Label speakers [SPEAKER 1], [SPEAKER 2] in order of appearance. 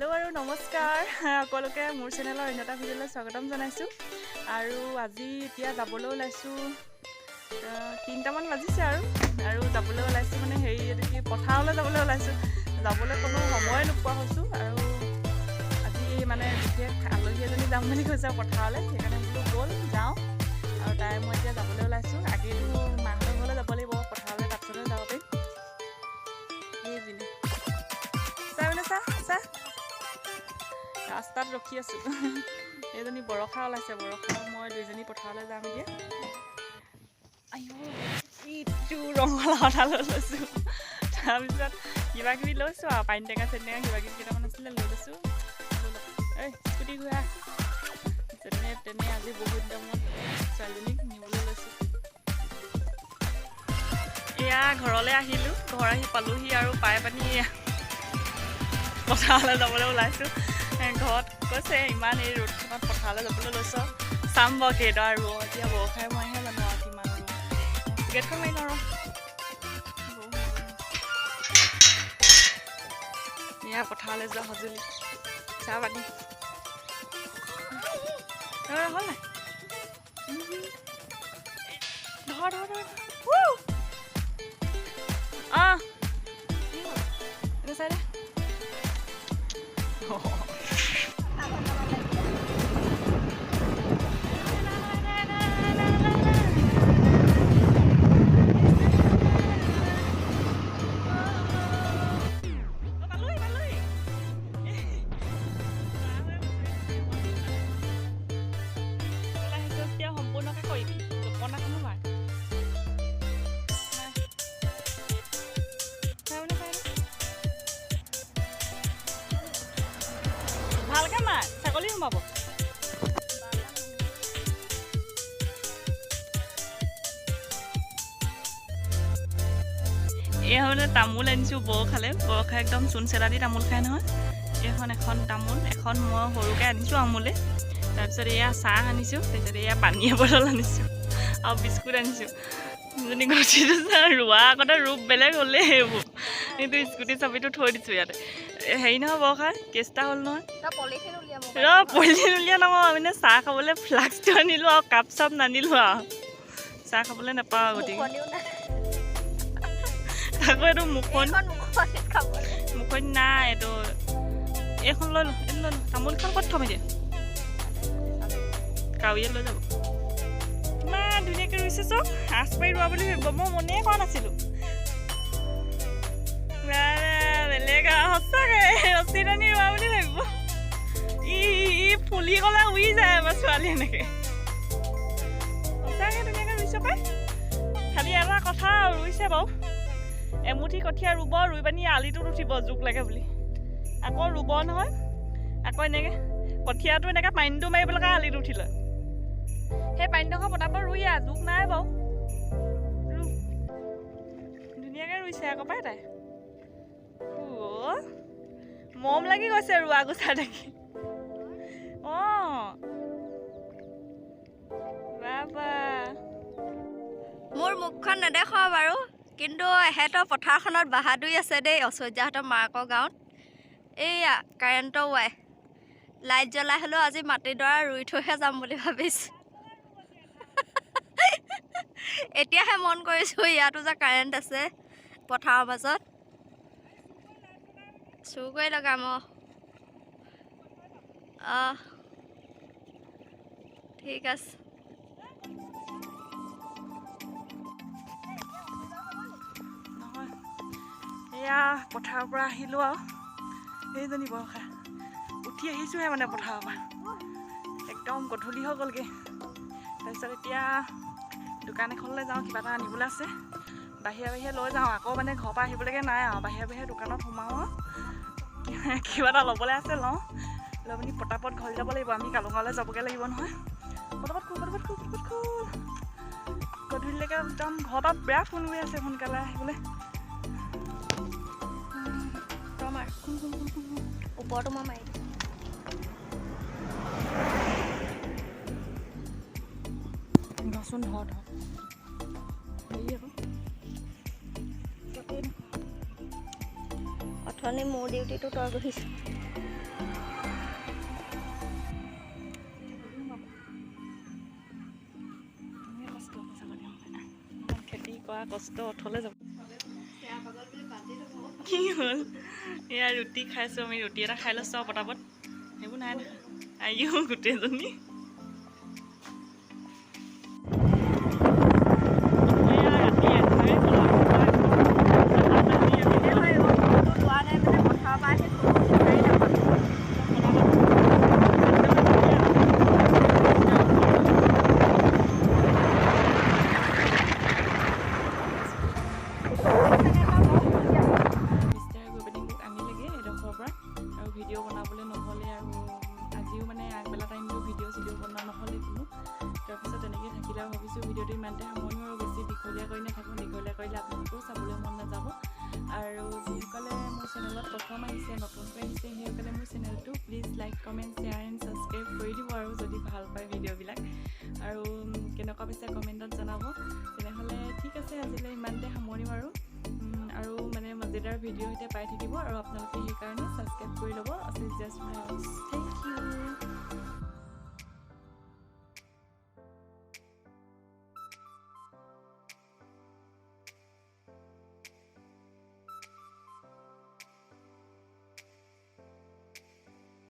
[SPEAKER 1] Hello और नमस्कार সকলোকে মোৰ চেনেলৰ অন্যটা ভিডিঅ'লৈ স্বাগতম জনাইছো আৰু আজি এতিয়া যাবলৈ ওলাইছো 3টামান বাজিছে আৰু যাবলৈ ওলাইছো মানে হেৰি এটো কি পথাৰলৈ যাবলৈ ওলাইছো যাবলৈ কোনো সময় নোপোৱা হৈছো আৰু আজি মানে বিশেষ আলহী এজনী যাম বুলি কৈছে পথাৰলৈ সেইকাৰণে বোলো বল যাওঁ আৰু তাই মই এতিয়া যাবলৈ ওলাইছো আগেটো মাহঁতৰ ঘৰলৈ যাব লাগিব পথাৰলৈ তাৰপিছতে যাব পাৰিম ৰাস্তাত ৰখি আছো এজনী বৰখা ওলাইছে বৰখা মই দুইজনী পথাৰলৈ যাম এতিয়া আইও ইটো ৰঙালাও এটা লৈছো তাৰপিছত কিবা কিবি লৈছো আৰু পানী টেঙা চেটেঙা কিবা কিবি কেইটামান আছিলে লৈ লৈছো এই স্কুটি ঘূৰা তেনে আজি বহুত দামত ছোৱালীজনীক নিবলৈ লৈছো এয়া ঘৰলৈ আহিলো ঘৰ আহি পালোহি আৰু পাই পানী পথাৰলৈ যাবলৈ ওলাইছো ঘৰত কৈছে ইমান এই ৰ'দখনত পথাৰলৈ যাবলৈ লৈছ চাম বাৰু কেইটা আৰু এতিয়া বৰষাই মইহে জানো আৰু কিমান আৰু গেটখন মাৰি লওঁ এয়া পথাৰলৈ যোৱা সঁজুলি চাহ পানী হ'ল নাই ধৰ চাই দে ভালকে মাৰ ছাগলী সোমাব এয়া মানে তামোল আনিছো বৰখালে বৰখা একদম চূণ চেলা দি তামোল খাই নহয় এখন তামোল এখন মই সৰুকৈ আনিছোঁ আমুলে তাৰপিছত এয়া চাহ আনিছোঁ তাৰপিছত এয়া পানী বটল আনিছোঁ আৰু বিস্কুট আনিছোঁ যদি গছিটো ৰোৱা আগতে ৰূপ বেলেগ হ'লেই এইবোৰ কিন্তু স্কুটি চাবিটো থৈ দিছোঁ ইয়াতে হেৰি নহয় বৰখা কেষ্টা হ'ল নহয় পলিথিন উলিয়া নহয় মানে চাহ খাবলৈ ফ্লাক্সটো আনিলোঁ আৰু কাপ চাপ নানিলোঁ আৰু চাহ খাবলৈ নাপাওঁ গতিকে আকৌ এইটো মুখত নাই এইটো এইখন লৈ লো তামোলখন ক'ত থম এতিয়া কাউৰীয়ে লৈ যাব ইমান ধুনীয়াকৈ ৰুইছে চব সাজ পাৰি ৰোৱা বুলি ভাবিব মই মনে কৰা নাছিলোঁ বেলেগ সঁচাকৈ ৰছী টানি ৰোৱা বুলি ভাবিব ই ফুলি গ'লে উৰি যায় আমাৰ ছোৱালী এনেকৈ সঁচাকৈ ধুনীয়াকৈ ৰুইছে পাই খালি এটা কথা ৰুইছে বাৰু এমুঠি কঠীয়া ৰুব ৰুই পানি আলিটোত উঠিব জোক লাগে বুলি আকৌ ৰুব নহয় আকৌ এনেকৈ কঠীয়াটো এনেকৈ পানীটো মাৰি পেলাই আলিটো উঠি লয় সেই পানীডোখৰ পতাপত ৰুই জোক নাই বাৰু ধুনীয়াকৈ ৰুইছে আকৌ পাই তাই মৰম লাগি গৈছে ৰোৱা গোচা দেখি
[SPEAKER 2] মোৰ মুখখন নেদেখাও বাৰু কিন্তু এহেঁতৰ পথাৰখনত বাহাদুৰি আছে দেই ঐশ্বৰ্যাহঁতৰ মাকৰ গাঁৱত এইয়া কাৰেণ্টৰ ৱাই লাইট জ্বলাই হ'লেও আজি মাটিডৰা ৰুই থৈহে যাম বুলি ভাবিছোঁ এতিয়াহে মন কৰিছোঁ ইয়াতো যে কাৰেণ্ট আছে পথাৰৰ মাজত চুৰ কৰি লগাম ঠিক আছে
[SPEAKER 1] এয়া পথাৰৰ পৰা আহিলোঁ আৰু সেইজনী বৰষা উঠি আহিছোঁহে মানে পথাৰৰ পৰা একদম গধূলি হৈ গ'লগৈ তাৰপিছত এতিয়া দোকান এখনলৈ যাওঁ কিবা এটা আনিবলৈ আছে বাহিৰে লৈ যাওঁ আকৌ মানে ঘৰৰ পৰা আহিবলৈকে নাই আৰু বাহিৰে দোকানত সোমাওঁ আৰু কিবা এটা ল'বলৈ আছে লওঁ লৈ পিনি পটাপট ঘৰ যাব লাগিব আমি কালুঙালৈ যাবগৈ লাগিব নহয় পটাপট খুল গধূলিলৈকে একদম ঘৰৰ পৰা বেয়া ফোন কৰি আছে সোনকালে আহিবলৈ
[SPEAKER 2] ওপৰটো মই মাৰি
[SPEAKER 1] দিছোন ধৰ
[SPEAKER 2] অথনি মোৰ ডিউটিটো তই বহিছ
[SPEAKER 1] কৰা কষ্ট অথলে যাব কি হ'ল এয়া ৰুটি খাইছোঁ আমি ৰুটি এটা খাই লৈছোঁ আৰু পটাপট সেইবোৰ নাই দেখা আইও গোটেইজনী ভিডিঅ' বনাবলৈ নহ'লে আৰু আজিও মানে আগবেলা টাইমটো ভিডিঅ' বনোৱা নহ'লে কোনো তাৰপিছত তেনেকৈ থাকিলে আৰু ভাবিছোঁ ভিডিঅ'টো ইমানতে সামৰণি আৰু বেছি দীঘলীয়া কৰি নাথাকোঁ দীঘলীয়া কৰিলে আপোনালোকেও চাবলৈ মন নাযাব আৰু যিসকলে মোৰ চেনেলত প্ৰথম আহিছে নতুনকৈ আহিছে সেইসকলে মোৰ চেনেলটো please like comment share and subscribe কৰি দিব আৰু যদি ভাল পায় ভিডিঅ'বিলাক আৰু কেনেকুৱা পাইছে কমেণ্টত জনাব তেনেহ'লে ঠিক আছে আজিলৈ ইমানতে সামৰণি মাৰোঁ আৰু মানে মজাদাৰ ভিডিঅ' সৈতে পাই থাকিব আৰু আপোনালোকে সেইকাৰণে ছাবস্ক্ৰাইব কৰি ল'ব। Thank U.